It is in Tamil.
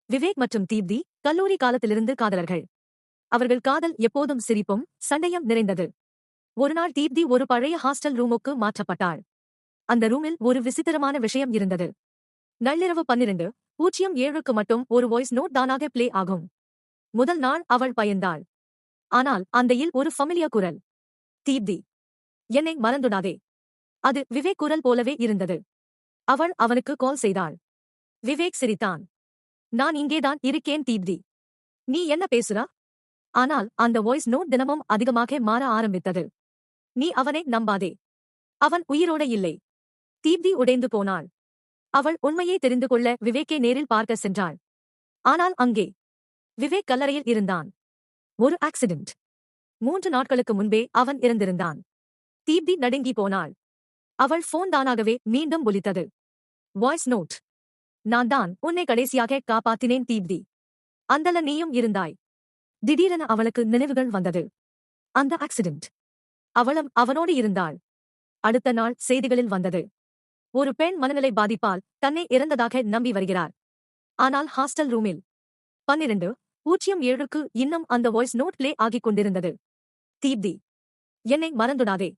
விவேக் மற்றும் தீப்தி கல்லூரி காலத்திலிருந்து காதலர்கள். அவர்கள் காதல் எப்போதும் சிரிப்பும் சண்டையும் நிறைந்தது. ஒருநாள் தீப்தி ஒரு பழைய ஹாஸ்டல் ரூமுக்கு மாற்றப்பட்டாள். அந்த ரூமில் ஒரு விசித்திரமான விஷயம் இருந்தது. நள்ளிரவு 12:07க்கு மட்டும் ஒரு வாய்ஸ் நோட் தானாக பிளே ஆகும். முதல் நாள் அவள் பயந்தாள். ஆனால் அந்த இல் ஒரு ஃபமிலியர் குரல். தீப்தி, என்னை மறந்துடாதே. அது விவேக் குரல் போலவே இருந்தது. அவள் அவனுக்கு கால் செய்தாள். விவேக் சிரித்தான். நான் இங்கேதான் இருக்கேன் தீப்தி. நீ என்ன பேசுறா? ஆனால் அந்த வாய்ஸ் நோட் தினமும் அதிகமாக மாற ஆரம்பித்தது. நீ அவனை நம்பாதே. அவன் உயிரோட இல்லை. தீப்தி உடைந்து போனாள். அவள் உண்மையை தெரிந்து கொள்ள விவேக்கை நேரில் பார்க்க சென்றாள். ஆனால் அங்கே விவேக் கல்லறையில் இருந்தான். ஒரு ஆக்சிடென்ட். 3 நாட்களுக்கு முன்பே அவன் இறந்திருந்தான். தீப்தி நடுங்கி போனாள். அவள் போன் தானாகவே மீண்டும் ஒலித்தது. Voice note. நான் தான் உன்னை கடைசியாக காப்பாத்தினேன் தீப்தி. அந்தல நீயும் இருந்தாய். திடீரென அவளுக்கு நினைவுகள் வந்தது. அந்த ஆக்சிடென்ட். அவளும் அவனோடு இருந்தாள். அடுத்த நாள் செய்திகளில் வந்தது. ஒரு பெண் மனநிலை பாதிப்பால் தன்னை இறந்ததாக நம்பி வருகிறார். ஆனால் ஹாஸ்டல் ரூமில் 12:07க்கு இன்னும் அந்த வாய்ஸ் நோட் பிளே ஆகிக் கொண்டிருந்தது. தீப்தி, என்னை மறந்துடாதே.